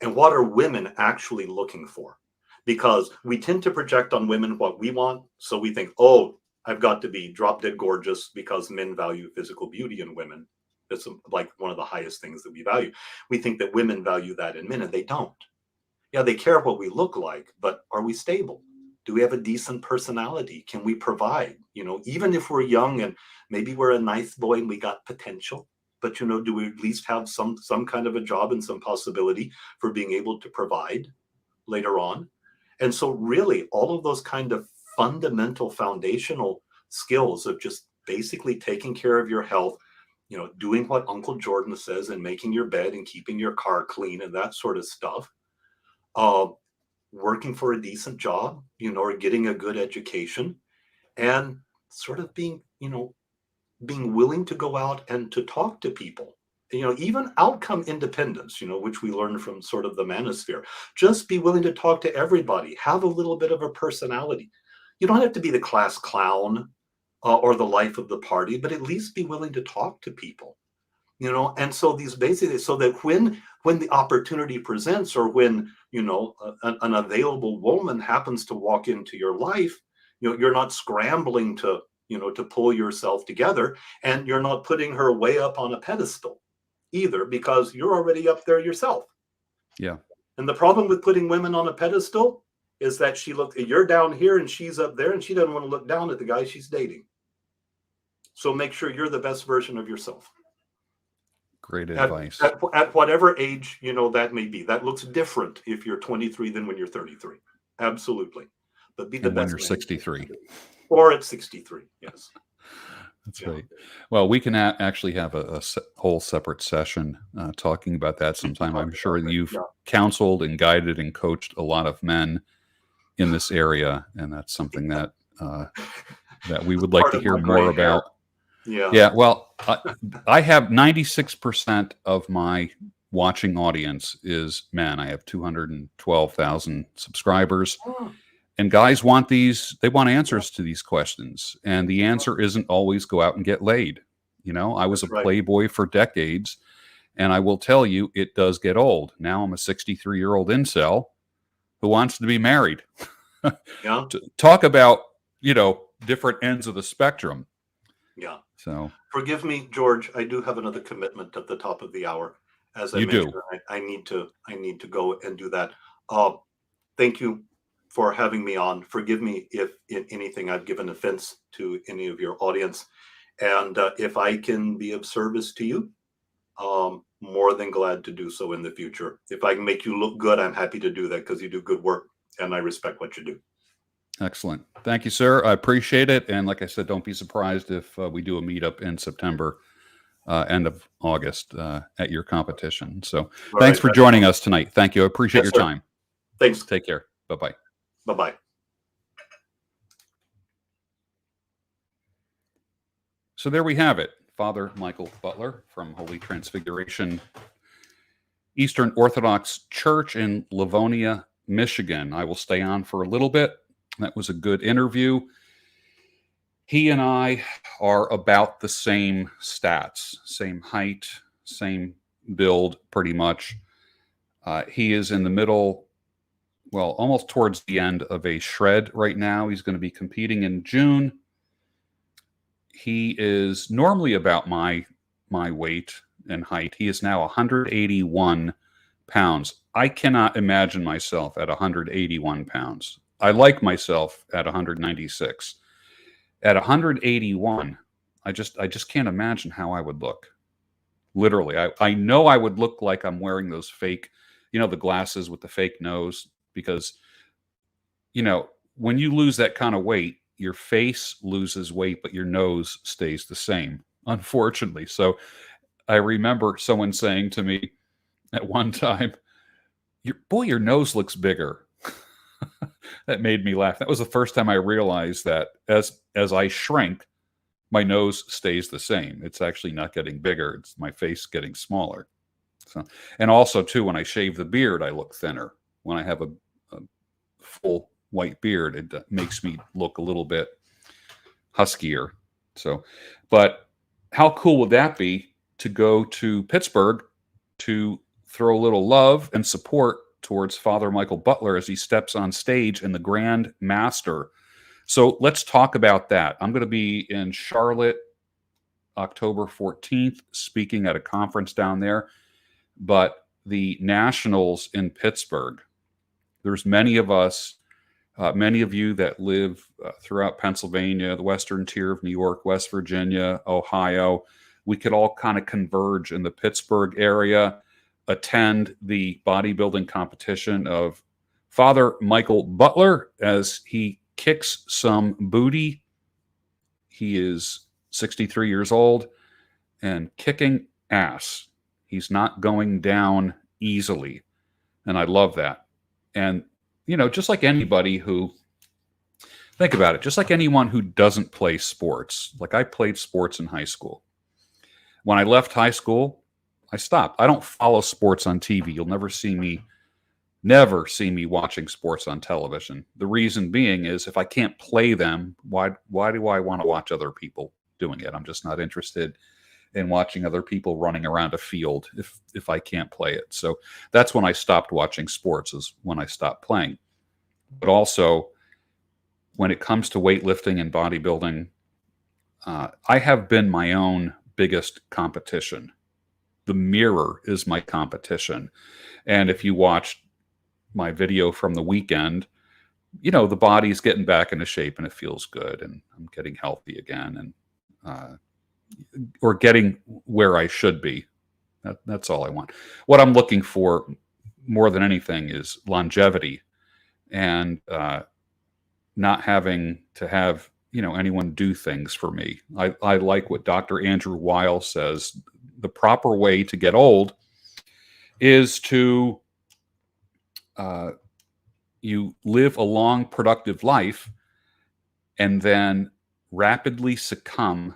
And what are women actually looking for? Because we tend to project on women what we want. So we think, oh, I've got to be drop dead gorgeous, because men value physical beauty in women. It's like one of the highest things that we value. We think that women value that in men, and they don't. Yeah, they care what we look like, but are we stable? Do we have a decent personality? Can we provide? Even if we're young and maybe we're a nice boy and we got potential, but do we at least have some kind of a job and some possibility for being able to provide later on? And so really all of those kind of fundamental foundational skills of just basically taking care of your health, doing what Uncle Jordan says, and making your bed and keeping your car clean and that sort of stuff, working for a decent job, or getting a good education, and sort of being willing to go out and to talk to people, even outcome independence, which we learned from sort of the manosphere. Just be willing to talk to everybody, have a little bit of a personality. You don't have to be the class clown or the life of the party, but at least be willing to talk to people, and so these basically, so that when the opportunity presents, or when, an available woman happens to walk into your life, you're not scrambling to pull yourself together, and you're not putting her way up on a pedestal either, because you're already up there yourself. Yeah. And the problem with putting women on a pedestal is that you're down here and she's up there, and she doesn't want to look down at the guy she's dating. So make sure you're the best version of yourself. Great advice. At whatever age, that may be. That looks different if you're 23 than when you're 33. Absolutely. But be the And when best you're man 63. Or at 63, yes. That's right. Well, we can actually have a whole separate session talking about that sometime. I'm sure you've counseled and guided and coached a lot of men in this area, and that's something that that we would like to hear more about. Yeah. Well, I have 96% of my watching audience is men. I have 212,000 subscribers. And guys want they want answers to these questions. And the answer isn't always go out and get laid. I was a playboy for decades, and I will tell you, it does get old. Now I'm a 63-year-old incel who wants to be married. Yeah. Talk about, different ends of the spectrum. Yeah. So forgive me, George. I do have another commitment at the top of the hour. As I mentioned, I need to go and do that. Thank you for having me on. Forgive me if in anything I've given offense to any of your audience. And if I can be of service to you, more than glad to do so in the future. If I can make you look good, I'm happy to do that because you do good work and I respect what you do. Excellent. Thank you, sir. I appreciate it. And like I said, don't be surprised if we do a meetup in September, end of August at your competition. So thanks for joining us tonight. Thank you. I appreciate your time. Thanks. Take care. Bye-bye. Bye-bye. So there we have it. Father Michael Butler from Holy Transfiguration Eastern Orthodox Church in Livonia, Michigan. I will stay on for a little bit. That was a good interview. He and I are about the same stats, same height, same build, pretty much. He is in the middle, well, almost towards the end of a shred right now. He's going to be competing in June. He is normally about my weight and height. He is now 181 pounds. I cannot imagine myself at 181 pounds. I like myself at 196. At 181, I just can't imagine how I would look. Literally, I know I would look like I'm wearing those fake, the glasses with the fake nose, because, when you lose that kind of weight, your face loses weight, but your nose stays the same, unfortunately. So I remember someone saying to me at one time, your nose looks bigger. That made me laugh. That was the first time I realized that as I shrink, my nose stays the same. It's actually not getting bigger. It's my face getting smaller. So, and also too, when I shave the beard, I look thinner. When I have a full white beard, it makes me look a little bit huskier. So, but how cool would that be to go to Pittsburgh to throw a little love and support towards Father Michael Butler as he steps on stage in the Grand Master. So let's talk about that. I'm going to be in Charlotte October 14th, speaking at a conference down there. But the Nationals in Pittsburgh, there's many of us, many of you that live throughout Pennsylvania, the western tier of New York, West Virginia, Ohio. We could all kind of converge in the Pittsburgh area, attend the bodybuilding competition of Father Michael Butler as he kicks some booty. He is 63 years old and kicking ass. He's not going down easily. And I love that. And, just like anybody who, think about it, just like anyone who doesn't play sports, like I played sports in high school. When I left high school, I stopped. I don't follow sports on TV. You'll never see me watching sports on television. The reason being is if I can't play them, why do I want to watch other people doing it? I'm just not interested in watching other people running around a field if I can't play it. So that's when I stopped watching sports, is when I stopped playing. But also, when it comes to weightlifting and bodybuilding, I have been my own biggest competition. The mirror is my competition. And if you watched my video from the weekend, the body's getting back into shape and it feels good and I'm getting healthy again. And or getting where I should be. That's all I want. What I'm looking for more than anything is longevity, and not having to have anyone do things for me. I like what Dr. Andrew Weil says. The proper way to get old is to you live a long, productive life, and then rapidly succumb.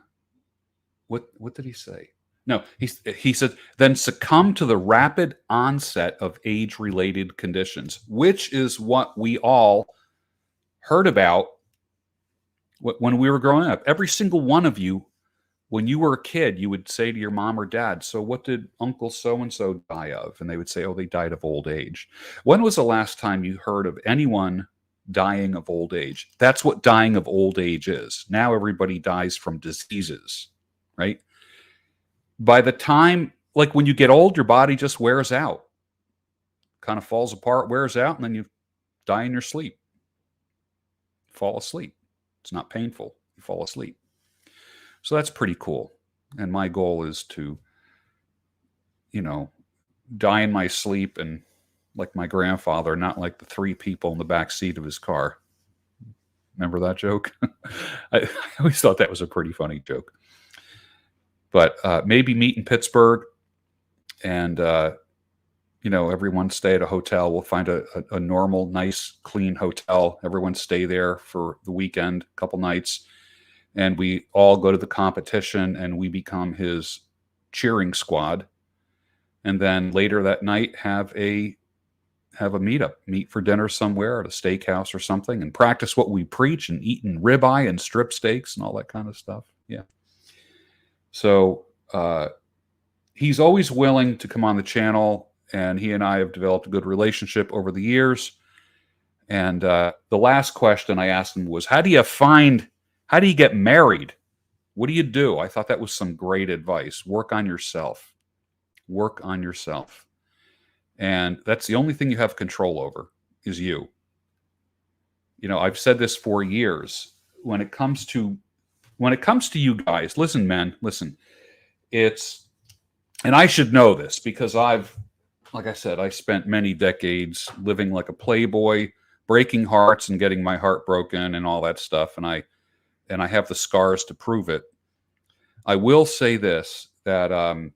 What did he say? No, he said, then succumb to the rapid onset of age-related conditions, which is what we all heard about when we were growing up. Every single one of you, when you were a kid, you would say to your mom or dad, so what did Uncle so-and-so die of? And they would say, oh, they died of old age. When was the last time you heard of anyone dying of old age? That's what dying of old age is. Now everybody dies from diseases, right? By the time, like when you get old, your body just wears out, kind of falls apart, wears out, and then you die in your sleep. Fall asleep. It's not painful. You fall asleep. So that's pretty cool. And my goal is to, die in my sleep and like my grandfather, not like the 3 people in the back seat of his car. Remember that joke? I always thought that was a pretty funny joke. But maybe meet in Pittsburgh, and everyone stay at a hotel. We'll find a normal, nice, clean hotel. Everyone stay there for the weekend, a couple nights, and we all go to the competition, and we become his cheering squad. And then later that night, have a meetup, meet for dinner somewhere at a steakhouse or something, and practice what we preach, and eating ribeye and strip steaks and all that kind of stuff. Yeah. So he's always willing to come on the channel, and he and I have developed a good relationship over the years. And the last question I asked him was, how do you get married? What do you do? I thought that was some great advice. Work on yourself. Work on yourself. And that's the only thing you have control over, is you. I've said this for years. When it comes to you guys, listen, men, listen. And I should know this because like I said, I spent many decades living like a playboy, breaking hearts and getting my heart broken and all that stuff. And I have the scars to prove it. I will say this, that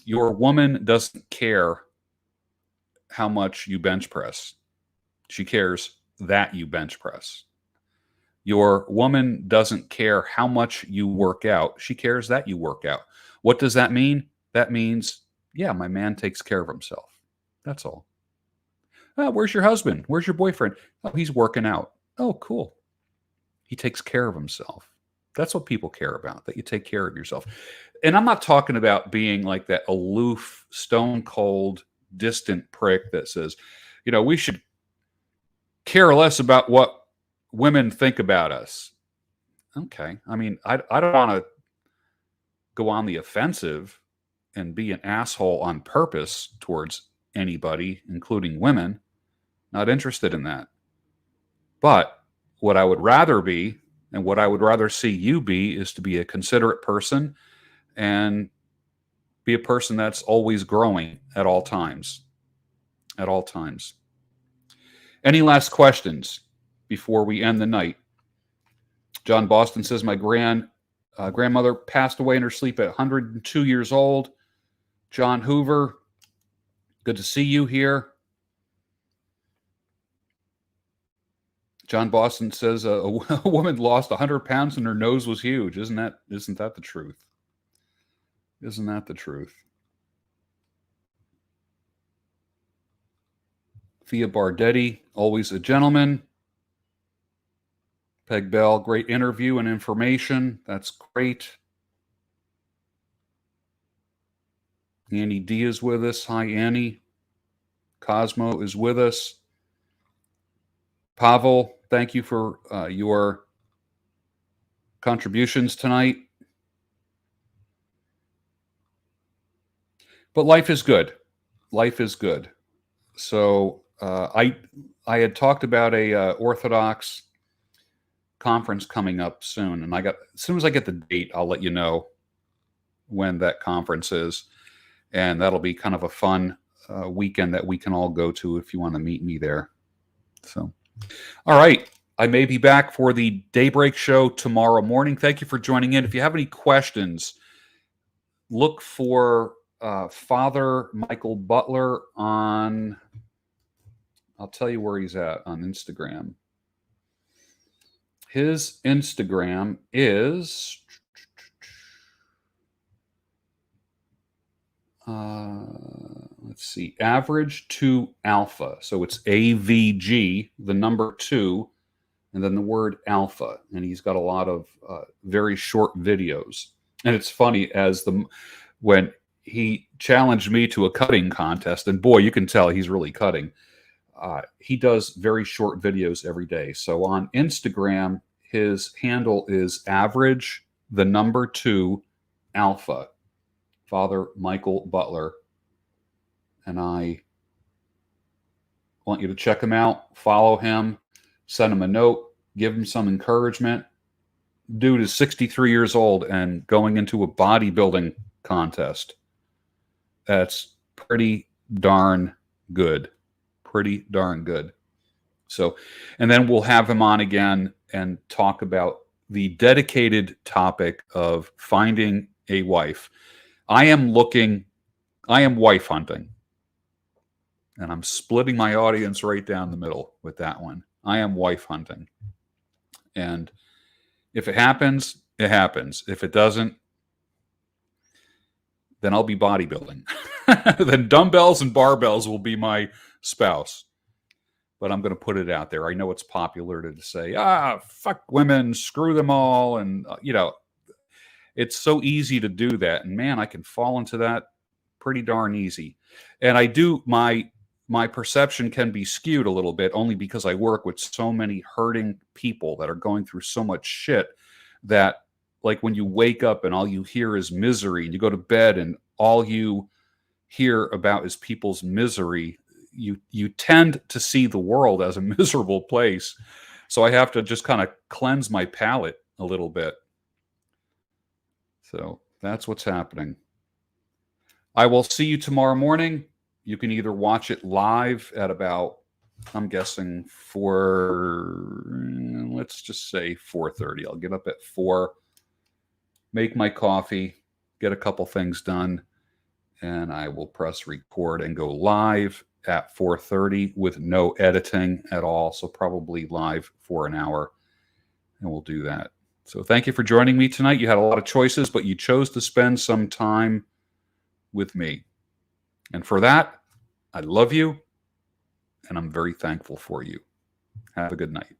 your woman doesn't care how much you bench press. She cares that you bench press. Your woman doesn't care how much you work out. She cares that you work out. What does that mean? That means, yeah, my man takes care of himself. That's all. Oh, where's your husband? Where's your boyfriend? Oh, he's working out. Oh, cool. He takes care of himself. That's what people care about, that you take care of yourself. And I'm not talking about being like that aloof, stone cold, distant prick that says, we should care less about what women think about us. Okay. I mean, I don't want to go on the offensive and be an asshole on purpose towards anybody, including women. Not interested in that. But what I would rather be, and what I would rather see you be, is to be a considerate person and be a person that's always growing at all times. At all times. Any last questions before we end the night? John Boston says, my grandmother passed away in her sleep at 102 years old. John Hoover, good to see you here. John Boston says a woman lost 100 pounds and her nose was huge. Isn't that the truth? Isn't that the truth? Thea Bardetti, always a gentleman. Peg Bell, great interview and information. That's great. Annie D is with us. Hi, Annie. Cosmo is with us. Pavel, thank you for your contributions tonight. But life is good. Life is good. So I had talked about a Orthodox conference coming up soon, and as soon as I get the date, I'll let you know when that conference is, and that'll be kind of a fun weekend that we can all go to if you want to meet me there. So, all right. I may be back for the Daybreak show tomorrow morning. Thank you for joining in. If you have any questions, look for Father Michael Butler on, I'll tell you where he's at on Instagram. His Instagram is, let's see, average to alpha. So it's AVG, the number 2, and then the word alpha. And he's got a lot of very short videos. And it's funny, when he challenged me to a cutting contest, and boy, you can tell he's really cutting. He does very short videos every day. So on Instagram, his handle is average, the number 2, alpha. Father Michael Butler. And I want you to check him out, follow him, send him a note, give him some encouragement. Dude is 63 years old and going into a bodybuilding contest. That's pretty darn good. Pretty darn good. So, and then we'll have him on again and talk about the dedicated topic of finding a wife. I am wife hunting. And I'm splitting my audience right down the middle with that one. I am wife hunting. And if it happens, it happens. If it doesn't, then I'll be bodybuilding. Then dumbbells and barbells will be my spouse. But I'm going to put it out there. I know it's popular to say, fuck women, screw them all. And, it's so easy to do that. And man, I can fall into that pretty darn easy. And I do, my perception can be skewed a little bit only because I work with so many hurting people that are going through so much shit that, like, when you wake up and all you hear is misery, and you go to bed and all you hear about is people's misery, you tend to see the world as a miserable place. So I have to just kind of cleanse my palate a little bit. So that's what's happening. I will see you tomorrow morning. You can either watch it live at about, I'm guessing, let's just say 4:30. I'll get up at 4, make my coffee, get a couple things done, and I will press record and go live at 4:30 with no editing at all. So probably live for an hour, and we'll do that. So thank you for joining me tonight. You had a lot of choices, but you chose to spend some time with me. And for that, I love you, and I'm very thankful for you. Have a good night.